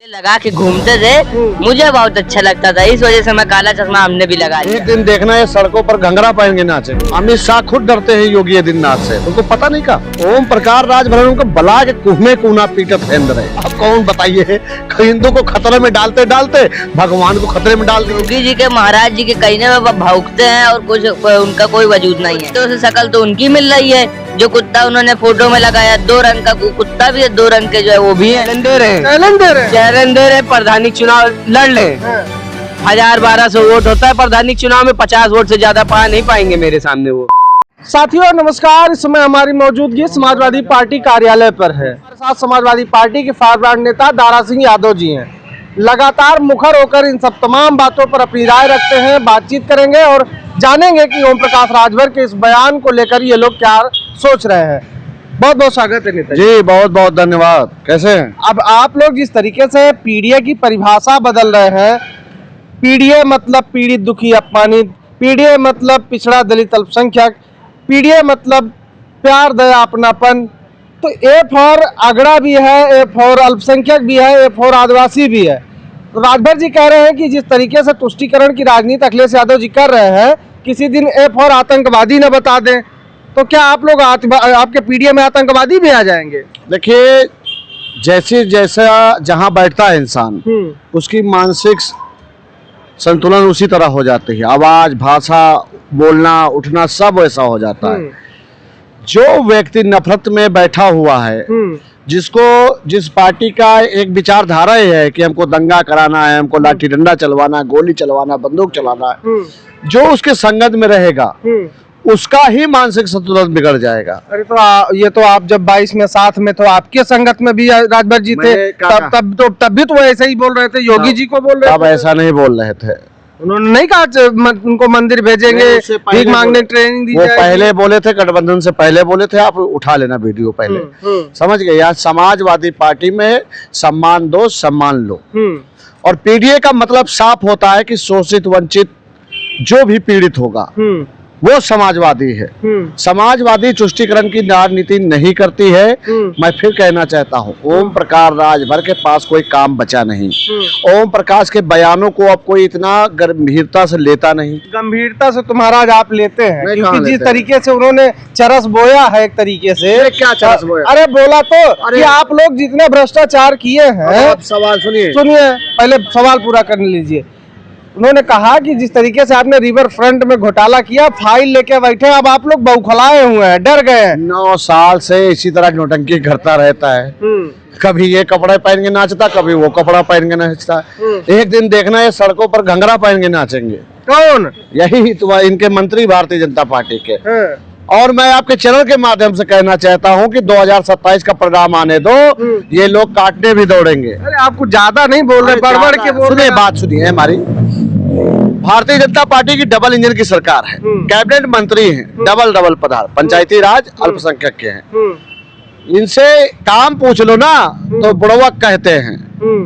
लगा के घूमते थे, मुझे बहुत अच्छा लगता था। इस वजह से मैं काला चश्मा हमने भी लगा लिया। एक दिन देखना है सड़कों पर घंघरा पहन के नाचे। अमित शाह खुद डरते हैं योगी आदित्यनाथ से, तुमको पता नहीं का? ओम प्रकाश राजभर उनको बला के कुहमे कुना पीटत फेंद रहे। अब कौन बताइए, हिंदू को खतरे में डालते डालते भगवान को खतरे में डाल दिए। योगी जी के महाराज जी के कहने में भौंकते हैं और कुछ उनका कोई वजूद नहीं है। तो शक्ल तो उनकी मिल रही है। जो कुत्ता उन्होंने फोटो में लगाया 2 रंग का कुत्ता भी है, 2 रंग के जो है वो भी है। चैलेंज दे रहे प्रधानिक चुनाव लड़ ले। 1000-1200 वोट होता है प्रधानिक चुनाव में, 50 वोट से ज्यादा पा नहीं पाएंगे मेरे सामने वो। साथियों नमस्कार, इस समय हमारी मौजूदगी समाजवादी पार्टी कार्यालय पर है। हमारे साथ समाजवादी पार्टी के फारवर्ड नेता दारा सिंह यादव जी हैं। लगातार मुखर होकर इन सब तमाम बातों पर अपनी राय रखते हैं। बातचीत करेंगे और जानेंगे कि ओम प्रकाश राजभर के इस बयान को लेकर ये लोग क्या सोच रहे हैं। बहुत बहुत स्वागत है नेता जी, बहुत बहुत धन्यवाद। कैसे हैं? अब आप लोग जिस तरीके से पीडीए की परिभाषा बदल रहे हैं, पीडीए मतलब पीड़ित दुखी अपमानित, पीडीए मतलब पिछड़ा दलित अल्पसंख्यक, पीडीए मतलब प्यार दया अपनापन, तो ए फॉर अगड़ा भी है, ए फॉर अल्पसंख्यक भी है, ए फॉर आदिवासी भी है। तो राजभर जी कह रहे हैं कि जिस तरीके से तुष्टीकरण की राजनीति अखिलेश यादव जी कर रहे हैं, किसी दिन ए फॉर आतंकवादी न बता दें तो क्या आप लोग आपके पीडीए में आतंकवादी भी आ जाएंगे? देखिए, जैसे जैसा जहाँ बैठता है इंसान उसकी मानसिक संतुलन उसी तरह हो जाती है। आवाज, भाषा, बोलना, उठना सब वैसा हो जाता है। जो व्यक्ति नफरत में बैठा हुआ है, जिसको जिस पार्टी का एक विचारधारा है कि हमको दंगा कराना है, हमको लाठी डंडा चलवाना, गोली चलवाना, बंदूक चलाना है, जो उसके संगत में रहेगा उसका ही मानसिक संतुलन बिगड़ जाएगा। अरे तो ये तो आप जब 22 में साथ में तो आपके संगत में भी राजभर जी थे, तब भी तो ऐसे ही बोल रहे थे, योगी जी को बोल रहे थे। अब ऐसा नहीं बोल रहे थे, उन्होंने नहीं कहा उनको मंदिर भेजेंगे, भीख मांगने ट्रेनिंग दी जाएगी। पहले बोले थे, गठबंधन से पहले बोले थे। आप उठा लेना वीडियो पहले, समझ गए? यहाँ समाजवादी पार्टी में सम्मान दो, सम्मान लो। और पीडीए का मतलब साफ होता है कि शोषित वंचित जो भी पीड़ित होगा वो समाजवादी है। समाजवादी तुष्टीकरण की राजनीति नहीं करती है। मैं फिर कहना चाहता हूँ, ओम प्रकाश राजभर के पास कोई काम बचा नहीं। ओम प्रकाश के बयानों को अब कोई इतना गंभीरता से लेता नहीं। गंभीरता से तो महाराज आप लेते हैं, क्योंकि जिस तरीके से उन्होंने चरस बोया है एक तरीके से। क्या चरस बोया? अरे बोला तो कि आप लोग जितने भ्रष्टाचार किए हैं। आप सवाल सुनिए, पहले सवाल पूरा कर लीजिए। उन्होंने कहा कि जिस तरीके से आपने रिवर फ्रंट में घोटाला किया, फाइल लेके बैठे, अब आप लोग बौखलाए हुए हैं, डर गए हैं। 9 साल से इसी तरह नौटंकी करता रहता है। कभी ये कपड़ा पहन के नाचता, कभी वो कपड़ा पहन के नाचता। एक दिन देखना है सड़कों पर घंघरा पहन के नाचेंगे। कौन? यही तो इनके मंत्री भारतीय जनता पार्टी के। और मैं आपके चैनल के माध्यम से कहना चाहता हूं कि 2027 का परिणाम आने दो, ये लोग काटने भी दौड़ेंगे। अरे आप कुछ ज्यादा नहीं बोल रहे, बड़बड़ के बोल रहे। बात सुनिए हमारी। भारतीय जनता पार्टी की डबल इंजन की सरकार है, कैबिनेट मंत्री हैं, डबल पदार, पंचायती राज, अल्पसंख्यक के हैं। इनसे काम पूछ लो ना तो बुड़वक कहते हैं,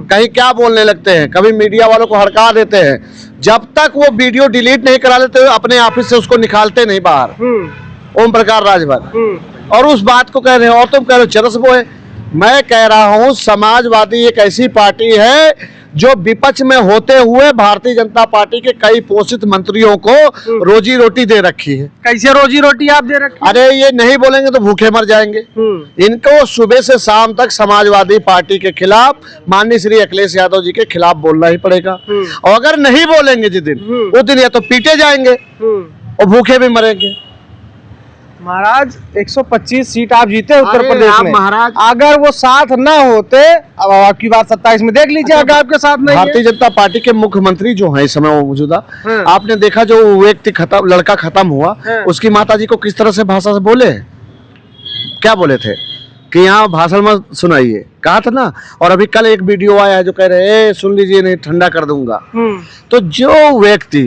कहीं क्या बोलने लगते हैं, कभी मीडिया वालों को हड़का देते हैं। जब तक वो वीडियो डिलीट नहीं करा लेते अपने ऑफिस से, उसको निकालते नहीं बाहर ओम प्रकाश राजभर। और उस बात को कह रहे हैं और तुम कह रहे हो चरस बोए। मैं कह रहा हूं समाजवादी एक ऐसी पार्टी है जो विपक्ष में होते हुए भारतीय जनता पार्टी के कई पोषित मंत्रियों को रोजी रोटी दे रखी है। कैसे रोजी रोटी आप दे रखी? अरे ये नहीं बोलेंगे तो भूखे मर जाएंगे। इनको सुबह से शाम तक समाजवादी पार्टी के खिलाफ, माननीय श्री अखिलेश यादव जी के खिलाफ बोलना ही पड़ेगा। और अगर नहीं बोलेंगे जिस दिन, उस दिन या तो पीटे जाएंगे और भूखे भी मरेंगे। महाराज 125 सीट आप जीते उत्तर प्रदेश में। महाराज अगर वो साथ ना होते, अब आपकी बात 27 में देख लीजिए, अगर आपके साथ नहीं। भारतीय जनता पार्टी के मुख्यमंत्री जो है इस समय मौजूदा, आपने देखा जो व्यक्ति लड़का खत्म हुआ, उसकी माताजी को किस तरह से भाषा से बोले, क्या बोले थे कि यहाँ भाषण में सुनाइए, कहा था ना। और अभी कल एक वीडियो आया है जो कह रहे हैं सुन लीजिए नहीं ठंडा कर दूंगा। तो जो व्यक्ति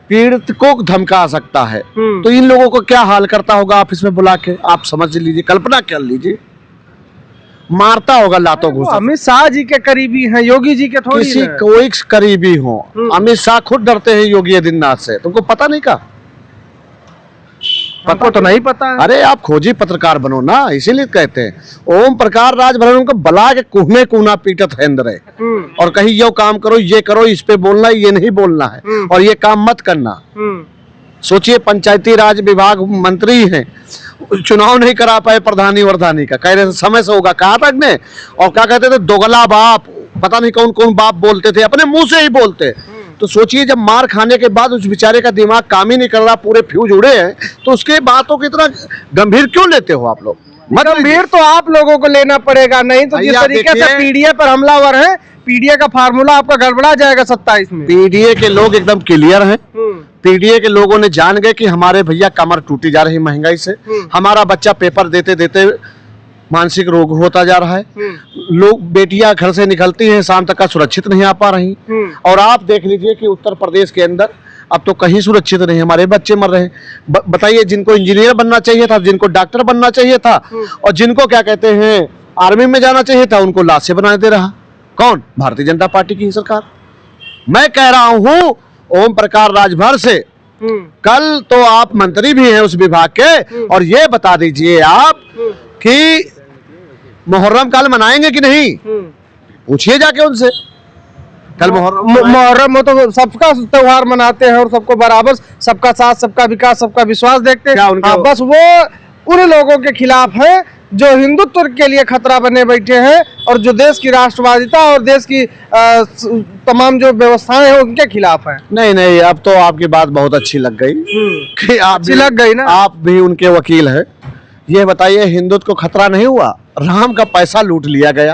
पीड़ित को धमका सकता है तो इन लोगों को क्या हाल करता होगा ऑफिस में बुला के? आप समझ लीजिए, कल्पना कर लीजिए, मारता होगा लातों घुसा। अमित शाह जी के करीबी हैं, योगी जी के थोड़ी। किसी कोई करीबी हो, अमित शाह खुद डरते हैं योगी आदित्यनाथ से, तुमको पता नहीं का? हमको तो नहीं पता है। अरे आप खोजी पत्रकार बनो ना, इसीलिए कहते हैं ओम प्रकाश राजभर उनको बला के कुह में कूना पीटत है अंदर है। और कहीं यो काम करो, ये करो, इस पे बोलना है, ये नहीं बोलना है, और ये काम मत करना। सोचिए पंचायती राज विभाग मंत्री हैं, चुनाव नहीं करा पाए प्रधानी वर्धानी का, कह रहे समय से होगा, कहा था ने। और क्या कहते थे, दोगला बाप, पता नहीं कौन कौन बाप बोलते थे, अपने मुंह से ही बोलते। तो सोचिए जब मार खाने के बाद उस बेचारे का दिमाग काम ही नहीं कर रहा, पूरे फ्यूज उड़े हैं, तो उसके बातों को इतना गंभीर क्यों लेते हो आप लोग? गंभीर तो आप लोगों को लेना पड़ेगा, नहीं तो जिस तरीके से पीडीए पर हमलावर है, पीडीए का फार्मूला आपका गड़बड़ा जाएगा 27 में। पीडीए के लोग एकदम क्लियर हैं। पीडीए के लोगों ने जान गए कि हमारे भैया कमर टूटी जा रही महंगाई से, हमारा बच्चा पेपर देते देते मानसिक रोग होता जा रहा है, लोग बेटियां घर से निकलती हैं शाम तक का सुरक्षित नहीं आ पा रही। और आप देख लीजिए कि उत्तर प्रदेश के अंदर अब तो कहीं सुरक्षित नहीं, हमारे बच्चे मर रहे हैं। बताइए, जिनको इंजीनियर बनना चाहिए था, जिनको डॉक्टर बनना चाहिए था, और जिनको क्या कहते हैं आर्मी में जाना चाहिए था, उनको लाशें बना दे रहा कौन? भारतीय जनता पार्टी की सरकार। मैं कह रहा हूं ओम प्रकाश राजभर से, कल तो आप मंत्री भी हैं उस विभाग के, और ये बता दीजिए आप कि मुहर्रम कल मनाएंगे कि नहीं? पूछिए जाके उनसे। कल मुहर्रम में तो सबका त्योहार मनाते हैं और सबको बराबर, सबका साथ, सबका विकास, सबका विश्वास देखते हैं। बस वो उन लोगों के खिलाफ है जो हिंदुत्व के लिए खतरा बने बैठे हैं, और जो देश की राष्ट्रवादिता और देश की तमाम जो व्यवस्थाएं हैं उनके खिलाफ है। नहीं नहीं, अब तो आपकी बात बहुत अच्छी लग गई कि आप अच्छी लग गई ना, आप भी उनके वकील हैं। ये बताइए, हिंदुत्व को खतरा नहीं हुआ? राम का पैसा लूट लिया गया।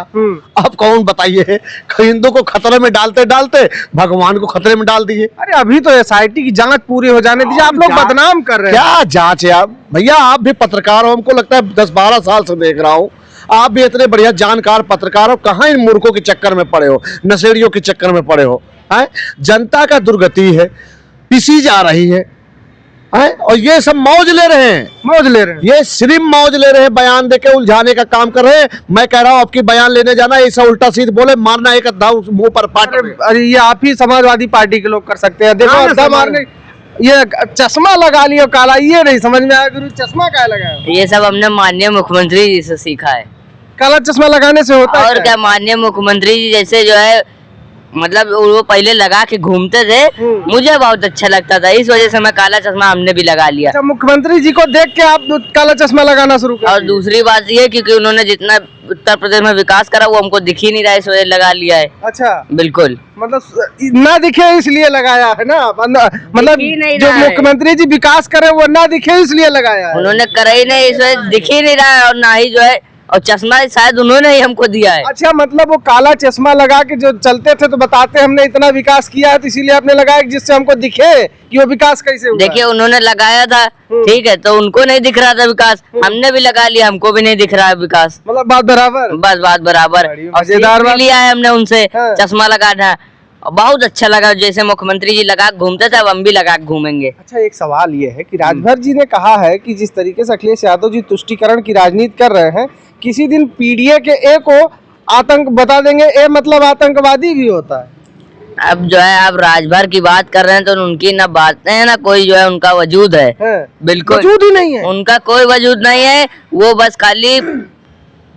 अब कौन बताइए, हिंदू को खतरे में डालते डालते भगवान को खतरे में डाल दिए। अरे अभी तो एसआईटी की जांच पूरी हो जाने दीजिए, आप लोग बदनाम कर रहे हैं। क्या जांच है? आप भैया आप भी पत्रकार हो, हमको लगता है 10-12 साल से देख रहा हूँ, आप भी इतने बढ़िया जानकार पत्रकार हो, कहाँ इन मूर्खों के चक्कर में पड़े हो, नशेड़ियों के चक्कर में पड़े हो? जनता का दुर्गति है, पिसी जा रही है, और ये सब मौज ले रहे हैं, मौज ले रहे हैं, ये सिर्फ मौज ले रहे हैं, बयान देके उलझाने का काम कर रहे हैं। मैं कह रहा हूँ आपकी बयान लेने जाना, ऐसा उल्टा सीध बोले मारना, एक अद्धा मुंह पर पाट। अरे ये आप ही समाजवादी पार्टी के लोग कर सकते हैं। देखो अद्धा मारने, ये चश्मा लगा लियो काला, ये नहीं समझ में आया गुरु, चश्मा क्या लगाया? ये सब हमने माननीय मुख्यमंत्री जी से सीखा है। काला चश्मा लगाने से होता है और क्या? माननीय मुख्यमंत्री जी जैसे जो है, मतलब वो पहले लगा के घूमते थे, मुझे बहुत अच्छा लगता था, इस वजह से मैं काला चश्मा हमने भी लगा लिया। अच्छा, मुख्यमंत्री जी को देख के आप काला चश्मा लगाना शुरू कर? और दूसरी बात ये, क्योंकि उन्होंने जितना उत्तर प्रदेश में विकास करा वो हमको दिख ही नहीं रहा, इस वजह लगा लिया है। अच्छा, बिल्कुल, मतलब ना दिखे इसलिए लगाया है ना, मतलब जो मुख्यमंत्री जी विकास करे वो ना दिखे इसलिए लगाया है। उन्होंने करा ही नहीं, इस वजह दिख ही नहीं रहा है, और ना ही जो है, और चश्मा शायद उन्होंने ही हमको दिया है। अच्छा, मतलब वो काला चश्मा लगा के जो चलते थे तो बताते हमने इतना विकास किया है, तो इसीलिए आपने लगाया जिससे हमको दिखे कि वो विकास कैसे हुआ। देखिए, उन्होंने लगाया था, ठीक है, तो उनको नहीं दिख रहा था विकास, हमने भी लगा लिया, हमको भी नहीं दिख रहा है विकास। मतलब बात बराबर, बस बात बराबर। और लिया है हमने उनसे, चश्मा लगाना बहुत अच्छा लगा, जैसे मुख्यमंत्री जी लगा घूमते थे, अब हम भी लगा घूमेंगे। अच्छा, एक सवाल ये है कि राजभर जी ने कहा है कि जिस तरीके से अखिलेश यादव जी तुष्टीकरण की राजनीति कर रहे हैं, किसी दिन पीडीए के ए को आतंक बता देंगे, ए मतलब आतंकवादी भी होता है। अब जो है, आप राजभर की बात कर रहे हैं, तो उनकी ना बातें हैं ना कोई जो है उनका वजूद है। बिल्कुल वजूद ही नहीं है, उनका कोई वजूद नहीं है। वो बस खाली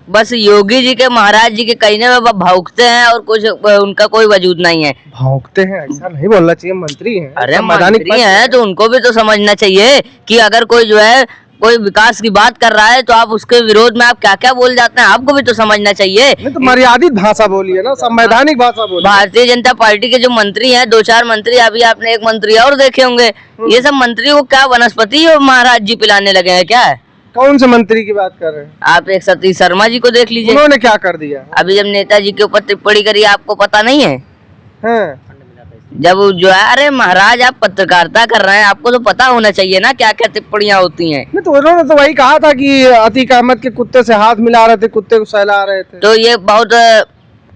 बस योगी जी के, महाराज जी के कहने में भौंकते हैं, और कुछ उनका कोई वजूद नहीं है। भौंकते हैं ऐसा नहीं बोलना चाहिए, मंत्री हैं। अरे मंत्री हैं तो उनको भी तो समझना चाहिए कि अगर कोई जो है कोई विकास की बात कर रहा है, तो आप उसके विरोध में आप क्या क्या बोल जाते हैं, आपको भी तो समझना चाहिए। तो मर्यादित भाषा बोलिए ना, संवैधानिक भाषा बोलिए। भारतीय जनता पार्टी के जो मंत्री हैं, 2-4 मंत्री, अभी आपने एक मंत्री और देखे होंगे, ये सब मंत्री को क्या वनस्पति और महाराज जी पिलाने लगे हैं क्या? कौन से मंत्री की बात कर रहे हैं आप? एक सतीश शर्मा जी को देख लीजिए, उन्होंने क्या कर दिया? अभी जब नेताजी के ऊपर टिप्पणी करी, आपको पता नहीं है? जब जो है, अरे महाराज आप पत्रकारिता कर रहे हैं, आपको तो पता होना चाहिए ना क्या क्या टिप्पणियां होती हैं। नहीं, तो उन्होंने तो वही कहा था कि अतीक अहमद के कुत्ते से हाथ मिला रहे थे, कुत्ते को सहला रहे थे। तो ये बहुत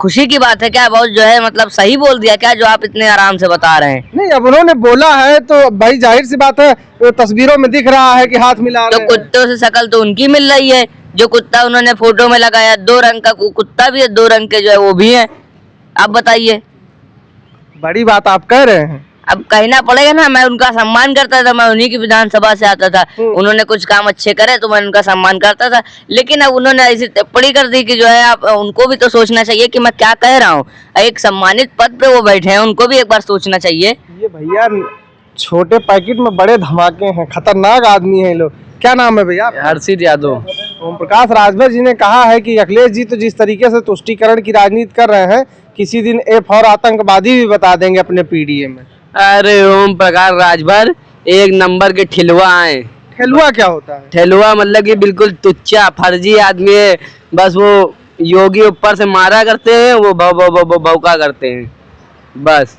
खुशी की बात है क्या? बहुत जो है मतलब सही बोल दिया क्या, जो आप इतने आराम से बता रहे हैं? नहीं, अब उन्होंने बोला है तो भाई जाहिर सी बात है, तो तस्वीरों में दिख रहा है कि हाथ मिला रहे हैं। तो कुत्तों से शकल तो उनकी मिल रही है, जो कुत्ता उन्होंने फोटो में लगाया, 2 रंग का कुत्ता भी है, 2 रंग के जो है वो भी है। आप बताइए। बड़ी बात आप कह रहे हैं। अब कहना पड़ेगा ना, मैं उनका सम्मान करता था, मैं उन्हीं की विधानसभा से आता था, उन्होंने कुछ काम अच्छे करे तो मैं उनका सम्मान करता था। लेकिन अब उन्होंने ऐसी टिप्पणी कर दी कि जो है आप उनको भी तो सोचना चाहिए कि मैं क्या कह रहा हूँ। एक सम्मानित पद पे वो बैठे हैं, उनको भी एक बार सोचना चाहिए। ये भैया छोटे पैकेट में बड़े धमाके हैं, खतरनाक आदमी हैं ये लोग। क्या नाम है भैया? हर्षित यादव। ओम प्रकाश राजभर जी ने कहा है कि अखिलेश जी तो जिस तरीके से तुष्टीकरण की राजनीति कर रहे हैं, किसी दिन एफ और आतंकवादी भी बता देंगे अपने पीडीए में। अरे ओम प्रकाश राजभर एक नंबर के ठिलुआ हैं। ठेलुआ क्या होता है? ठेलुआ मतलब कि बिल्कुल तुच्चा फर्जी आदमी है। बस वो योगी ऊपर से मारा करते हैं, वो भौका करते हैं, बस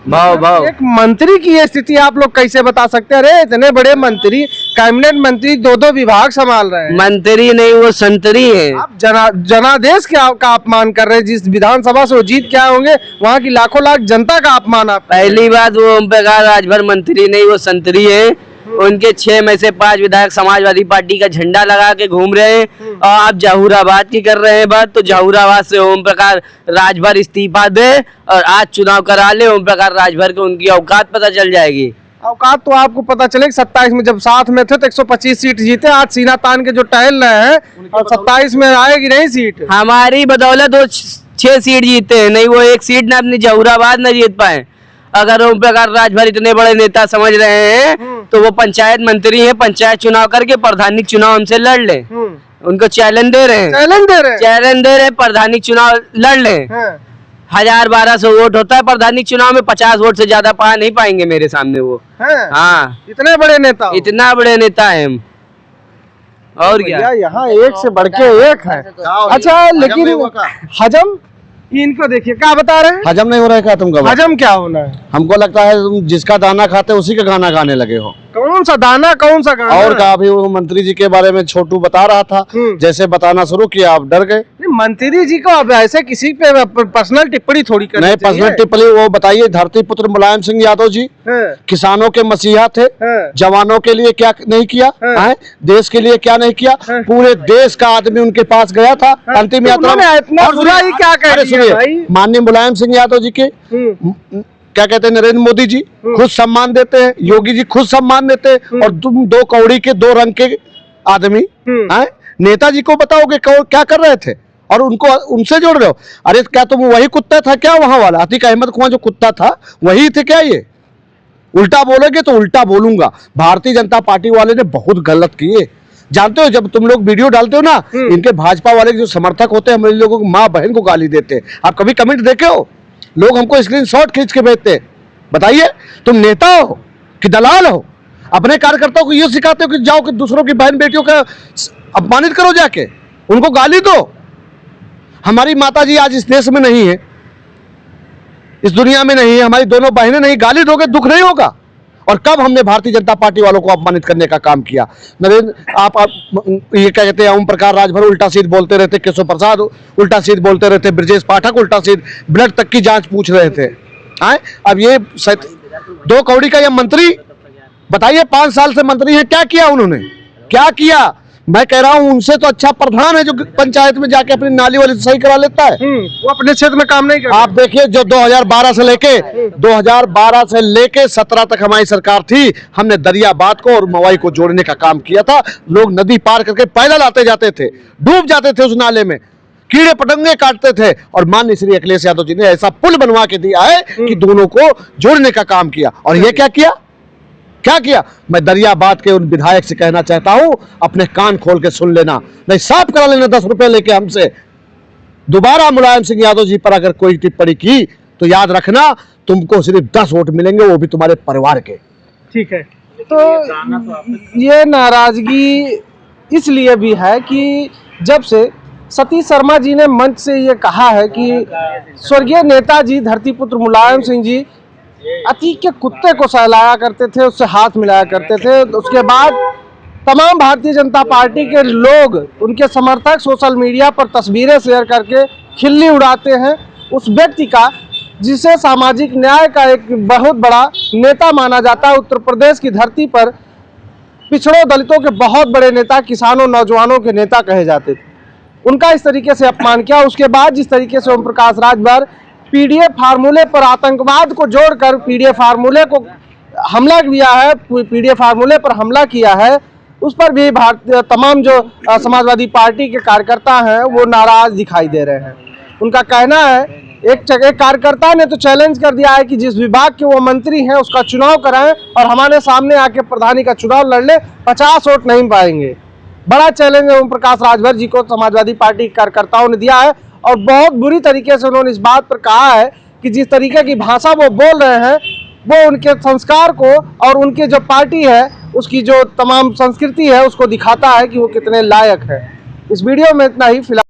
भाव। एक मंत्री की ये स्थिति आप लोग कैसे बता सकते हैं? अरे इतने बड़े मंत्री, कैबिनेट मंत्री, दो विभाग संभाल रहे हैं। मंत्री नहीं, वो संतरी है। आप जनादेश का अपमान कर रहे हैं। जिस विधानसभा से वो जीत के आए होंगे, वहाँ की लाखों लाख जनता का अपमान आप। पहली बात, वो ओम प्रकाश राजभर मंत्री नहीं, वो संतरी है। उनके 6 में से 5 विधायक समाजवादी पार्टी का झंडा लगा के घूम रहे हैं। और आप जहूराबाद की कर रहे हैं बात, तो जहूराबाद से ओम प्रकाश राजभर इस्तीफा दे और आज चुनाव करा ले। ओम प्रकाश राजभर को उनकी औकात पता चल जाएगी। औकात तो आपको पता चले 27 में जब साथ में थे तो 125 सीट जीते। आज सीना तान के जो टहल रहे हैं और 27 में आएगी नहीं सीट। हमारी बदौलत वो 6 सीट जीते हैं, नहीं वो 1 सीट ना अपनी जहूराबाद न जीत पाए। अगर ओम प्रकाश राजभर इतने बड़े नेता समझ रहे हैं तो वो पंचायत मंत्री हैं, पंचायत चुनाव करके प्रधानिक चुनाव हमसे लड़ ले। उनको चैलेंज दे रहे हैं, चैलेंज दे रहे हैं, प्रधानिक चुनाव लड़ ले। 1000-1200 वोट होता है प्रधानिक चुनाव में, 50 वोट से ज्यादा पा नहीं पाएंगे मेरे सामने वो। हाँ, इतने बड़े नेता, इतना बड़े नेता है हम। और क्या, यहाँ एक से बढ़ के एक है। अच्छा, लेकिन हजम इनको देखिए, क्या बता रहे हैं? हजम नहीं हो रहा है क्या तुमको? हजम क्या होना है? हमको लगता है तुम जिसका दाना खाते उसी का गाना गाने लगे हो। कौन सा दाना, कौन सा गाना? और कहा अभी वो मंत्री जी के बारे में छोटू बता रहा था, जैसे बताना शुरू किया आप डर गए। मंत्री जी को अब ऐसे किसी पे पर्सनल टिप्पणी थोड़ी करनी नहीं, पर्सनल टिप्पणी वो बताइए। धरती पुत्र मुलायम सिंह यादव जी किसानों के मसीहा थे, जवानों के लिए क्या नहीं किया है, देश के लिए क्या नहीं किया। पूरे देश का आदमी उनके पास गया था अंतिम यात्रा में। माननीय मुलायम सिंह यादव जी के क्या कहते हैं, नरेंद्र मोदी जी खुद सम्मान देते हैं, योगी जी खुद सम्मान देते हैं, और तुम 2 कौड़ी के 2 रंग के आदमी नेताजी को बताओगे क्या कर रहे थे और उनको उनसे जोड़ रहे हो। अरे क्या तुम वही कुत्ता था क्या वहां वाला? अतीक अहमद कुआं जो कुत्ता था वही थे क्या? ये उल्टा बोलोगे तो उल्टा बोलूंगा। भारतीय जनता पार्टी वाले ने बहुत गलत किए। जानते हो, जब तुम लोग वीडियो डालते हो ना, इनके भाजपा वाले जो समर्थक होते हैं, हम लोगों को माँ बहन को गाली देते हैं। आप कभी कमेंट देखे हो? लोग हमको स्क्रीनशॉट खींच के भेजते हैं। बताइए, तुम नेता हो कि दलाल हो? अपने कार्यकर्ताओं को ये सिखाते हो कि जाओ कि दूसरों की बहन बेटियों का अपमानित करो, जाके उनको गाली दो। हमारी माता जी आज इस देश में नहीं है, इस दुनिया में नहीं है, हमारी दोनों बहनें नहीं, गाली दोगे दुख नहीं होगा। और कब हमने भारतीय जनता पार्टी वालों को अपमानित करने का काम किया? नरेंद्र, आप ये क्या कहते हैं, ओम प्रकाश राजभर उल्टा सीध बोलते रहते, केशव प्रसाद उल्टा सीध बोलते रहते, ब्रजेश पाठक उल्टा सीध ब्लड तक की जांच पूछ रहे थे। अब ये 2 कौड़ी का ये मंत्री बताइए, 5 साल से मंत्री है, क्या किया उन्होंने? क्या किया? मैं कह रहा हूं उनसे तो अच्छा प्रधान है जो पंचायत में जाके अपनी नाली वाली सही करा लेता है। वो अपने क्षेत्र में काम नहीं करता। आप देखिए, जो 2012 से लेके 17 तक हमारी सरकार थी, हमने दरियाबाद को और मवाई को जोड़ने का काम किया था। लोग नदी पार करके पैदल आते जाते थे, डूब जाते थे उस नाले में, कीड़े पतंगे काटते थे, और माननीय श्री अखिलेश यादव जी ने ऐसा पुल बनवा के दिया है कि दोनों को जोड़ने का काम किया। और ये क्या किया? क्या किया? मैं दरियाबाद के उन विधायक से कहना चाहता हूं, अपने कान खोल के सुन लेना, नहीं साफ करा लेना 10 रुपए लेके हमसे। दोबारा मुलायम सिंह यादव जी पर अगर कोई टिप्पणी की तो याद रखना, तुमको सिर्फ 10 वोट मिलेंगे, वो भी तुम्हारे परिवार के। ठीक है, तो ये नाराजगी इसलिए भी है कि जब से सतीश शर्मा जी ने मंच से ये कहा है कि स्वर्गीय नेताजी धरतीपुत्र मुलायम सिंह जी अतीक के कुत्ते को सहलाया करते थे, उससे हाथ मिलाया करते थे। उसके बाद तमाम भारतीय जनता पार्टी के लोग, उनके समर्थक सोशल मीडिया पर तस्वीरें शेयर करके खिल्ली उड़ाते हैं उस व्यक्ति का जिसे सामाजिक न्याय का एक बहुत बड़ा नेता माना जाता है। उत्तर प्रदेश की धरती पर पिछड़ों दलितों के बहुत बड़े नेता, किसानों, नौजवानों के नेता कहे जाते थे। उनका इस तरीके से अपमान किया। उसके बाद जिस तरीके से ओम प्रकाश राजभर पीडीए फार्मूले पर आतंकवाद को जोड़कर पीडीए फार्मूले को हमला किया है, पीडीए फार्मूले पर हमला किया है, उस पर भी भारतीय तमाम जो समाजवादी पार्टी के कार्यकर्ता हैं वो नाराज दिखाई दे रहे हैं। उनका कहना है, एक कार्यकर्ता ने तो चैलेंज कर दिया है कि जिस विभाग के वो मंत्री हैं उसका चुनाव कराएं और हमारे सामने आके प्रधानी का चुनाव लड़ ले, 50 वोट नहीं पाएंगे। बड़ा चैलेंज ओम प्रकाश राजभर जी को समाजवादी पार्टी के कार्यकर्ताओं ने दिया है और बहुत बुरी तरीके से उन्होंने इस बात पर कहा है कि जिस तरीके की भाषा वो बोल रहे हैं वो उनके संस्कार को और उनके जो पार्टी है उसकी जो तमाम संस्कृति है उसको दिखाता है कि वो कितने लायक है। इस वीडियो में इतना ही। फिलहाल